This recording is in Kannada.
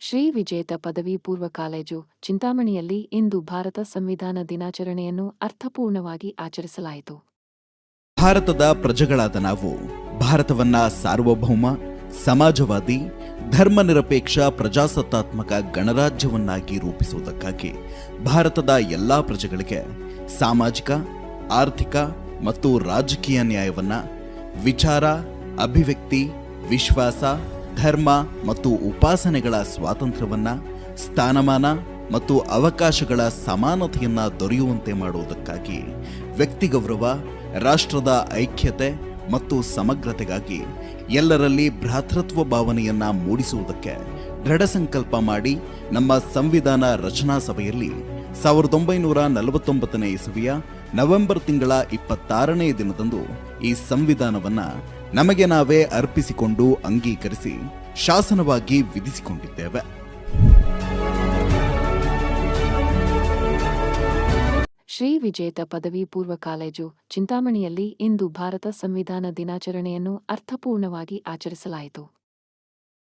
ಶ್ರೀ ವಿಜೇತ ಪದವಿ ಪೂರ್ವ ಕಾಲೇಜು ಚಿಂತಾಮಣಿಯಲ್ಲಿ ಇಂದು ಭಾರತ ಸಂವಿಧಾನ ದಿನಾಚರಣೆಯನ್ನು ಅರ್ಥಪೂರ್ಣವಾಗಿ ಆಚರಿಸಲಾಯಿತು. ಭಾರತದ ಪ್ರಜೆಗಳಾದ ನಾವು ಭಾರತವನ್ನ ಸಾರ್ವಭೌಮ, ಸಮಾಜವಾದಿ, ಧರ್ಮನಿರಪೇಕ್ಷ ಪ್ರಜಾಸತ್ತಾತ್ಮಕ ಗಣರಾಜ್ಯವನ್ನಾಗಿ ರೂಪಿಸುವುದಕ್ಕಾಗಿ ಭಾರತದ ಎಲ್ಲಾ ಪ್ರಜೆಗಳಿಗೆ ಸಾಮಾಜಿಕ, ಆರ್ಥಿಕ ಮತ್ತು ರಾಜಕೀಯ ನ್ಯಾಯವನ್ನ, ವಿಚಾರ, ಅಭಿವ್ಯಕ್ತಿ, ವಿಶ್ವಾಸ, ಧರ್ಮ ಮತ್ತು ಉಪಾಸನೆಗಳ ಸ್ವಾತಂತ್ರ್ಯವನ್ನ, ಸ್ಥಾನಮಾನ ಮತ್ತು ಅವಕಾಶಗಳ ಸಮಾನತೆಯನ್ನ ದೊರೆಯುವಂತೆ ಮಾಡುವುದಕ್ಕಾಗಿ ವ್ಯಕ್ತಿಗೌರವ, ರಾಷ್ಟ್ರದ ಐಕ್ಯತೆ ಮತ್ತು ಸಮಗ್ರತೆಗಾಗಿ ಎಲ್ಲರಲ್ಲಿ ಭ್ರಾತೃತ್ವ ಭಾವನೆಯನ್ನ ಮೂಡಿಸುವುದಕ್ಕೆ ದೃಢ ಸಂಕಲ್ಪ ಮಾಡಿ ನಮ್ಮ ಸಂವಿಧಾನ ರಚನಾ ಸಭೆಯಲ್ಲಿ 1949ನೇ ಇಸವಿಯ ನವೆಂಬರ್ ತಿಂಗಳ 26ನೇ ದಿನದಂದು ಈ ಸಂವಿಧಾನವನ್ನ ನಮಗೆ ನಾವೇ ಅರ್ಪಿಸಿಕೊಂಡು ಅಂಗೀಕರಿಸಿ ಶಾಸನವಾಗಿ ವಿಧಿಸಿಕೊಂಡಿದ್ದೇವೆ. ಶ್ರೀ ವಿಜೇತ ಪದವಿ ಪೂರ್ವ ಕಾಲೇಜು ಚಿಂತಾಮಣಿಯಲ್ಲಿ ಇಂದು ಭಾರತ ಸಂವಿಧಾನ ದಿನಾಚರಣೆಯನ್ನು ಅರ್ಥಪೂರ್ಣವಾಗಿ ಆಚರಿಸಲಾಯಿತು.